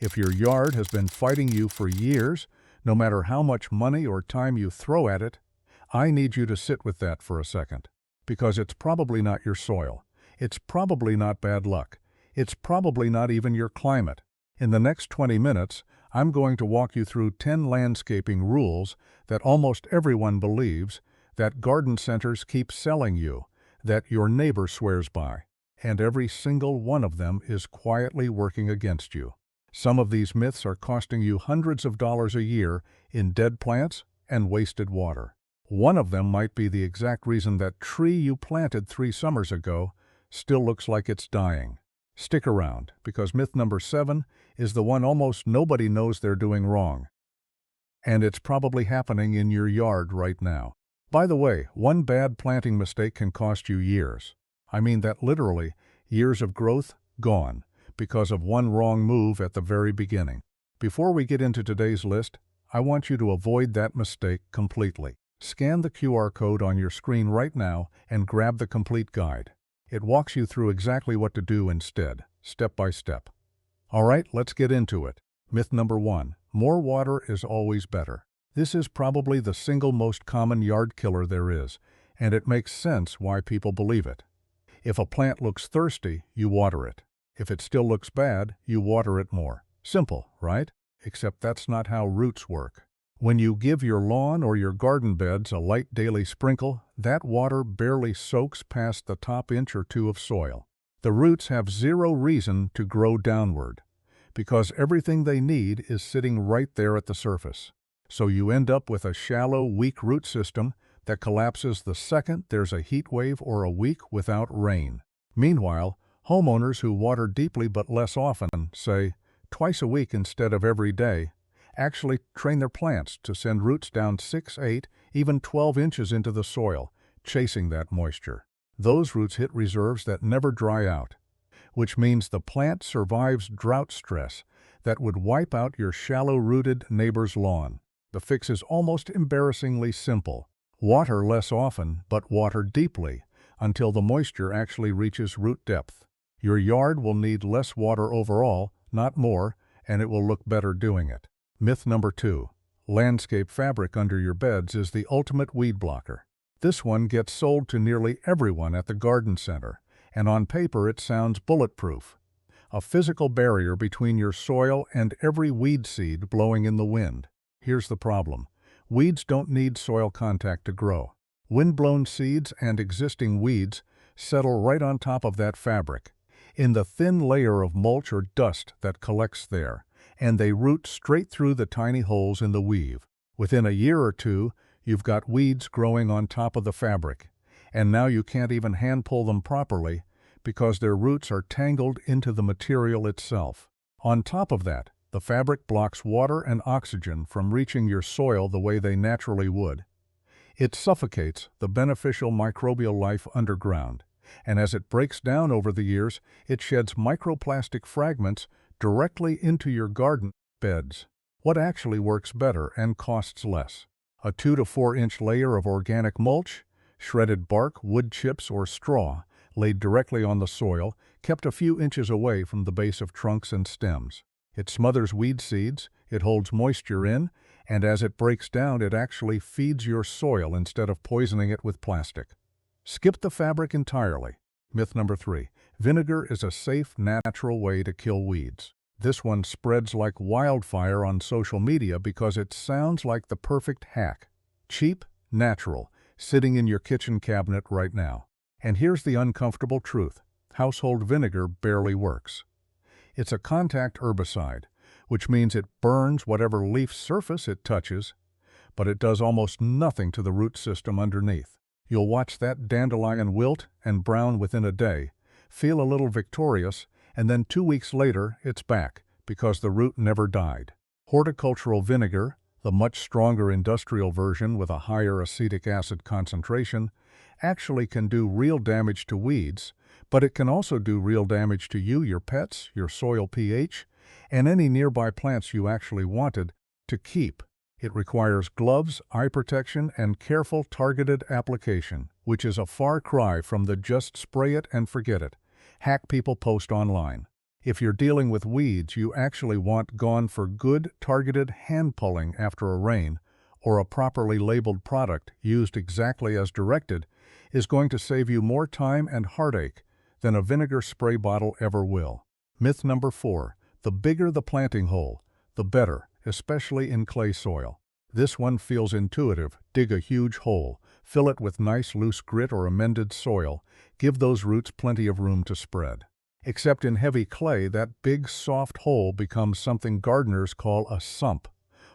If your yard has been fighting you for years, no matter how much money or time you throw at it, I need you to sit with that for a second. Because it's probably not your soil. It's probably not bad luck. It's probably not even your climate. In the next 20 minutes, I'm going to walk you through 10 landscaping rules that almost everyone believes, that garden centers keep selling you, that your neighbor swears by, and every single one of them is quietly working against you. Some of these myths are costing you hundreds of dollars a year in dead plants and wasted water. One of them might be the exact reason that tree you planted 3 summers ago still looks like it's dying. Stick around, because myth number 7 is the one almost nobody knows they're doing wrong. And it's probably happening in your yard right now. By the way, one bad planting mistake can cost you years. I mean that literally, years of growth gone, because of one wrong move at the very beginning. Before we get into today's list, I want you to avoid that mistake completely. Scan the QR code on your screen right now and grab the complete guide. It walks you through exactly what to do instead, step by step. All right, let's get into it. Myth number 1, more water is always better. This is probably the single most common yard killer there is, and it makes sense why people believe it. If a plant looks thirsty, you water it. If it still looks bad, you water it more. Simple, right? Except that's not how roots work. When you give your lawn or your garden beds a light daily sprinkle, that water barely soaks past the top inch or 2 of soil. The roots have zero reason to grow downward, because everything they need is sitting right there at the surface. So you end up with a shallow, weak root system that collapses the second there's a heat wave or a week without rain. Meanwhile, homeowners who water deeply but less often, say twice a week instead of every day, actually train their plants to send roots down 6, 8, even 12 inches into the soil, chasing that moisture. Those roots hit reserves that never dry out, which means the plant survives drought stress that would wipe out your shallow-rooted neighbor's lawn. The fix is almost embarrassingly simple. Water less often, but water deeply, until the moisture actually reaches root depth. Your yard will need less water overall, not more, and it will look better doing it. Myth number 2, landscape fabric under your beds is the ultimate weed blocker. This one gets sold to nearly everyone at the garden center, and on paper it sounds bulletproof. A physical barrier between your soil and every weed seed blowing in the wind. Here's the problem. Weeds don't need soil contact to grow. Wind-blown seeds and existing weeds settle right on top of that fabric, in the thin layer of mulch or dust that collects there, and they root straight through the tiny holes in the weave. Within a year or 2, you've got weeds growing on top of the fabric, and now you can't even hand-pull them properly because their roots are tangled into the material itself. On top of that, the fabric blocks water and oxygen from reaching your soil the way they naturally would. It suffocates the beneficial microbial life underground, and as it breaks down over the years, it sheds microplastic fragments directly into your garden beds. What actually works better and costs less? A 2 to 4 inch layer of organic mulch, shredded bark, wood chips, or straw, laid directly on the soil, kept a few inches away from the base of trunks and stems. It smothers weed seeds, it holds moisture in, and as it breaks down, it actually feeds your soil instead of poisoning it with plastic. Skip the fabric entirely. Myth number 3, vinegar is a safe, natural way to kill weeds. This one spreads like wildfire on social media because it sounds like the perfect hack. Cheap, natural, sitting in your kitchen cabinet right now. And here's the uncomfortable truth. Household vinegar barely works. It's a contact herbicide, which means it burns whatever leaf surface it touches, but it does almost nothing to the root system underneath. You'll watch that dandelion wilt and brown within a day, feel a little victorious, and then 2 weeks later it's back because the root never died. Horticultural vinegar, the much stronger industrial version with a higher acetic acid concentration, actually can do real damage to weeds, but it can also do real damage to you, your pets, your soil pH, and any nearby plants you actually wanted to keep. It requires gloves, eye protection, and careful targeted application, which is a far cry from the just spray it and forget it hack people post online. If you're dealing with weeds you actually want gone for good, targeted hand pulling after a rain, or a properly labeled product used exactly as directed, is going to save you more time and heartache than a vinegar spray bottle ever will. Myth number 4. The bigger the planting hole, the better, especially in clay soil. This one feels intuitive. Dig a huge hole, fill it with nice loose grit or amended soil, give those roots plenty of room to spread. Except in heavy clay, that big soft hole becomes something gardeners call a sump.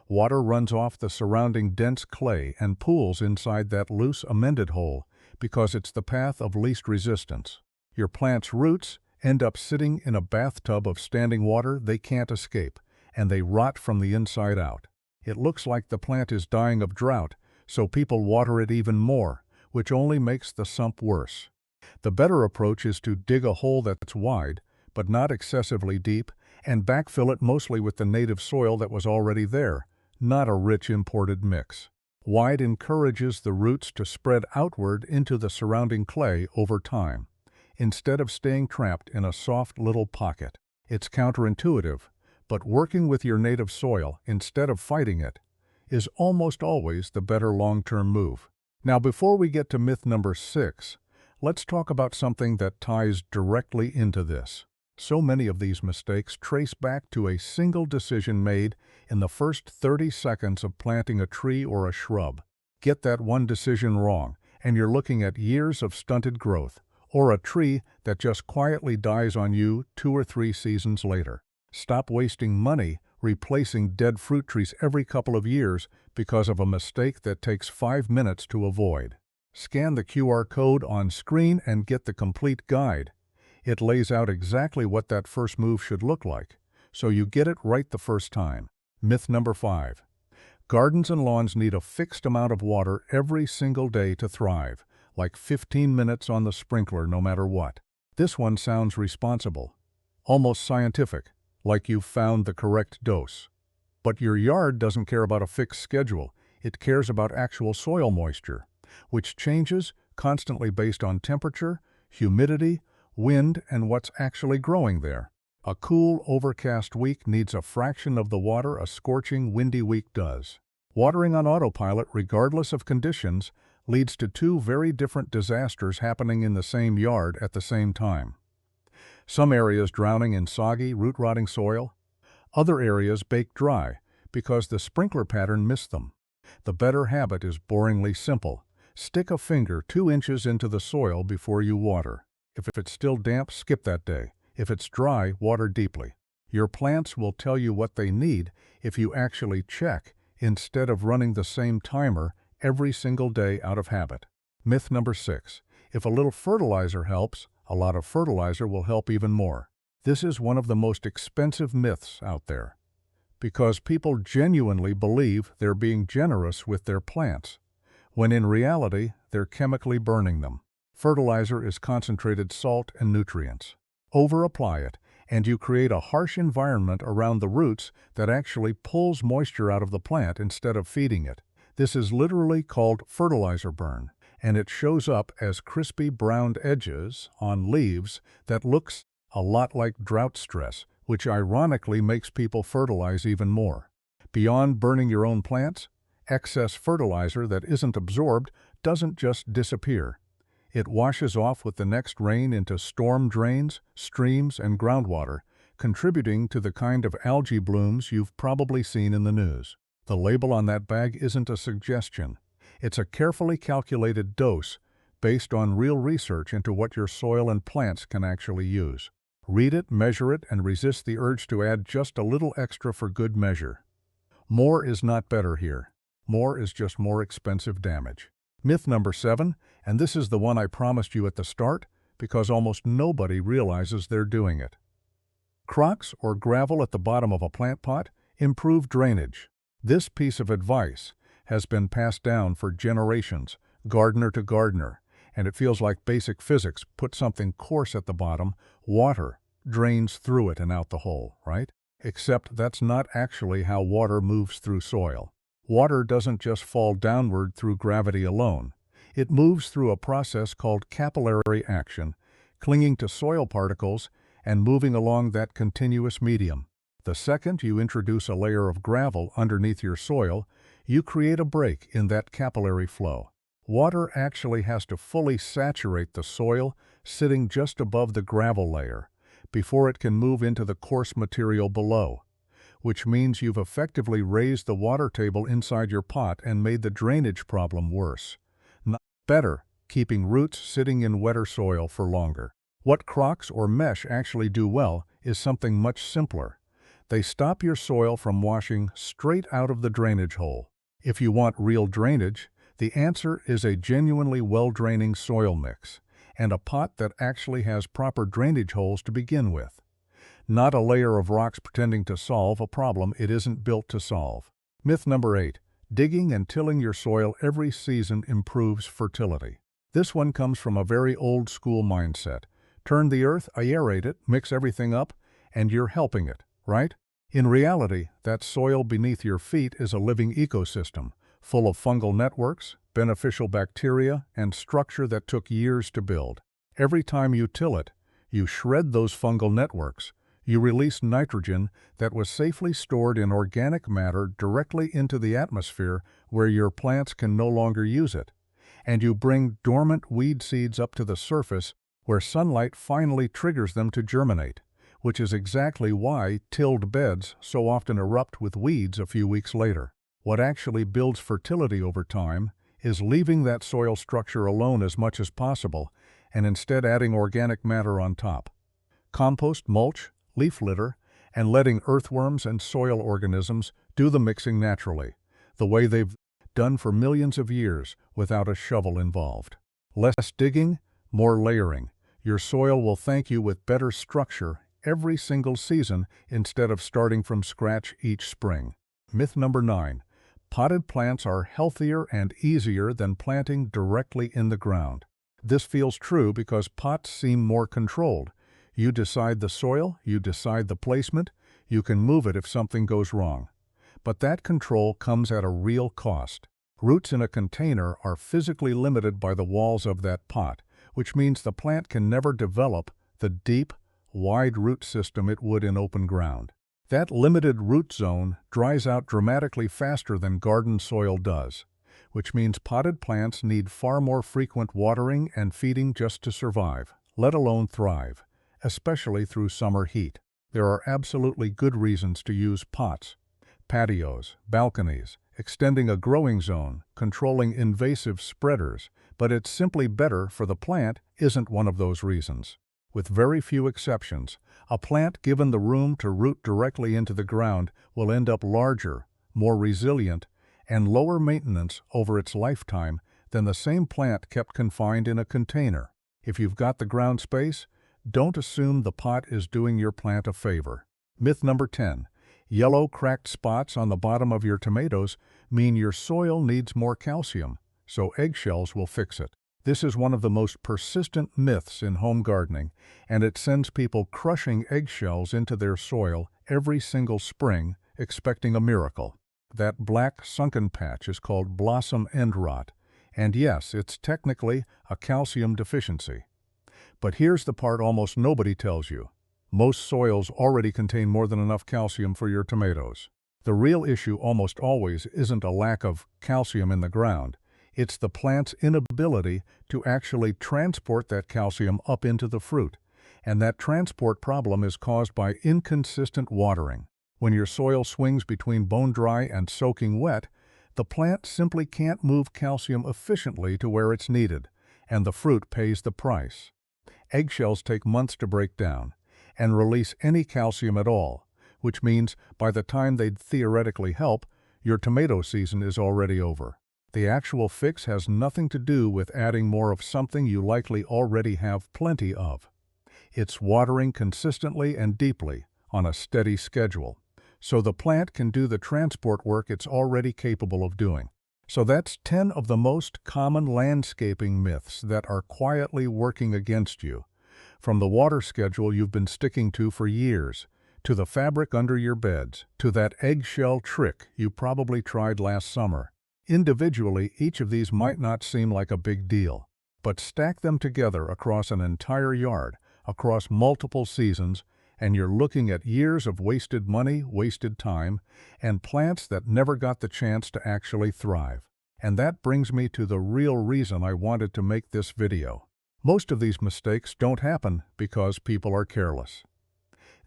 Water runs off the surrounding dense clay and pools inside that loose amended hole because it's the path of least resistance. Your plant's roots end up sitting in a bathtub of standing water they can't escape, and they rot from the inside out. It looks like the plant is dying of drought, so people water it even more, which only makes the sump worse. The better approach is to dig a hole that's wide, but not excessively deep, and backfill it mostly with the native soil that was already there, not a rich imported mix. Wide encourages the roots to spread outward into the surrounding clay over time, instead of staying trapped in a soft little pocket. It's counterintuitive, but working with your native soil instead of fighting it is almost always the better long-term move. Now, before we get to myth number 6, let's talk about something that ties directly into this. So many of these mistakes trace back to a single decision made in the first 30 seconds of planting a tree or a shrub. Get that one decision wrong, and you're looking at years of stunted growth, or a tree that just quietly dies on you 2 or 3 seasons later. Stop wasting money replacing dead fruit trees every couple of years because of a mistake that takes 5 minutes to avoid. Scan the QR code on screen and get the complete guide. It lays out exactly what that first move should look like, so you get it right the first time. Myth number 5. Gardens and lawns need a fixed amount of water every single day to thrive, like 15 minutes on the sprinkler no matter what. This one sounds responsible, almost scientific, like you've found the correct dose. But your yard doesn't care about a fixed schedule. It cares about actual soil moisture, which changes constantly based on temperature, humidity, wind, and what's actually growing there. A cool, overcast week needs a fraction of the water a scorching, windy week does. Watering on autopilot, regardless of conditions, leads to 2 very different disasters happening in the same yard at the same time. Some areas drowning in soggy, root-rotting soil, other areas baked dry because the sprinkler pattern missed them. The better habit is boringly simple. Stick a finger 2 inches into the soil before you water. If it's still damp, skip that day. If it's dry, water deeply. Your plants will tell you what they need if you actually check instead of running the same timer every single day out of habit. Myth number 6. If a little fertilizer helps, a lot of fertilizer will help even more. This is one of the most expensive myths out there, because people genuinely believe they're being generous with their plants, when in reality they're chemically burning them. Fertilizer is concentrated salt and nutrients. Over-apply it, and you create a harsh environment around the roots that actually pulls moisture out of the plant instead of feeding it. This is literally called fertilizer burn, and it shows up as crispy browned edges on leaves that looks a lot like drought stress, which ironically makes people fertilize even more. Beyond burning your own plants, excess fertilizer that isn't absorbed doesn't just disappear. It washes off with the next rain into storm drains, streams, and groundwater, contributing to the kind of algae blooms you've probably seen in the news. The label on that bag isn't a suggestion. It's a carefully calculated dose based on real research into what your soil and plants can actually use. Read it, measure it, and resist the urge to add just a little extra for good measure. More is not better here. More is just more expensive damage. Myth number 7, and this is the one I promised you at the start because almost nobody realizes they're doing it. Crocks or gravel at the bottom of a plant pot improve drainage. This piece of advice has been passed down for generations, gardener to gardener, and it feels like basic physics. Put something coarse at the bottom, water drains through it and out the hole, right? Except that's not actually how water moves through soil. Water doesn't just fall downward through gravity alone. It moves through a process called capillary action, clinging to soil particles and moving along that continuous medium. The second you introduce a layer of gravel underneath your soil, you create a break in that capillary flow. Water actually has to fully saturate the soil sitting just above the gravel layer before it can move into the coarse material below, which means you've effectively raised the water table inside your pot and made the drainage problem worse. Not better, keeping roots sitting in wetter soil for longer. What crocks or mesh actually do well is something much simpler. They stop your soil from washing straight out of the drainage hole. If you want real drainage, the answer is a genuinely well-draining soil mix, and a pot that actually has proper drainage holes to begin with. Not a layer of rocks pretending to solve a problem it isn't built to solve. Myth number 8. Digging and tilling your soil every season improves fertility. This one comes from a very old-school mindset. Turn the earth, aerate it, mix everything up, and you're helping it, right? In reality, that soil beneath your feet is a living ecosystem, full of fungal networks, beneficial bacteria, and structure that took years to build. Every time you till it, you shred those fungal networks. You release nitrogen that was safely stored in organic matter directly into the atmosphere where your plants can no longer use it. And you bring dormant weed seeds up to the surface where sunlight finally triggers them to germinate, which is exactly why tilled beds so often erupt with weeds a few weeks later. What actually builds fertility over time is leaving that soil structure alone as much as possible and instead adding organic matter on top. Compost, mulch, leaf litter, and letting earthworms and soil organisms do the mixing naturally, the way they've done for millions of years without a shovel involved. Less digging, more layering. Your soil will thank you with better structure every single season instead of starting from scratch each spring. Myth number 9. Potted plants are healthier and easier than planting directly in the ground. This feels true because pots seem more controlled. You decide the soil, you decide the placement, you can move it if something goes wrong. But that control comes at a real cost. Roots in a container are physically limited by the walls of that pot, which means the plant can never develop the deep, wide root system it would in open ground. That limited root zone dries out dramatically faster than garden soil does, which means potted plants need far more frequent watering and feeding just to survive, let alone thrive, especially through summer heat. There are absolutely good reasons to use pots: patios, balconies, extending a growing zone, controlling invasive spreaders, but it's simply better for the plant isn't one of those reasons. With very few exceptions, a plant given the room to root directly into the ground will end up larger, more resilient, and lower maintenance over its lifetime than the same plant kept confined in a container. If you've got the ground space, don't assume the pot is doing your plant a favor. Myth number 10. Yellow cracked spots on the bottom of your tomatoes mean your soil needs more calcium, so eggshells will fix it. This is one of the most persistent myths in home gardening, and it sends people crushing eggshells into their soil every single spring, expecting a miracle. That black sunken patch is called blossom end rot, and yes, it's technically a calcium deficiency. But here's the part almost nobody tells you. Most soils already contain more than enough calcium for your tomatoes. The real issue almost always isn't a lack of calcium in the ground. It's the plant's inability to actually transport that calcium up into the fruit, and that transport problem is caused by inconsistent watering. When your soil swings between bone-dry and soaking wet, the plant simply can't move calcium efficiently to where it's needed, and the fruit pays the price. Eggshells take months to break down and release any calcium at all, which means by the time they'd theoretically help, your tomato season is already over. The actual fix has nothing to do with adding more of something you likely already have plenty of. It's watering consistently and deeply on a steady schedule, so the plant can do the transport work it's already capable of doing. So that's 10 of the most common landscaping myths that are quietly working against you. From the water schedule you've been sticking to for years, to the fabric under your beds, to that eggshell trick you probably tried last summer. Individually, each of these might not seem like a big deal, but stack them together across an entire yard, across multiple seasons, and you're looking at years of wasted money, wasted time, and plants that never got the chance to actually thrive. And that brings me to the real reason I wanted to make this video. Most of these mistakes don't happen because people are careless.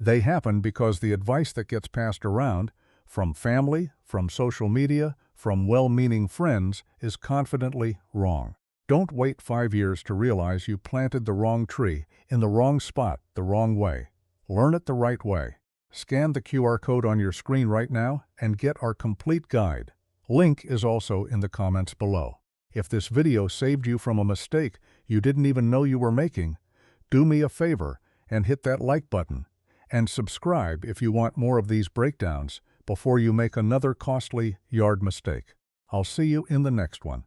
They happen because the advice that gets passed around, from family, from social media, from well-meaning friends, is confidently wrong. Don't wait 5 years to realize you planted the wrong tree, in the wrong spot, the wrong way. Learn it the right way. Scan the QR code on your screen right now and get our complete guide. Link is also in the comments below. If this video saved you from a mistake you didn't even know you were making, do me a favor and hit that like button. And subscribe if you want more of these breakdowns before you make another costly yard mistake. I'll see you in the next one.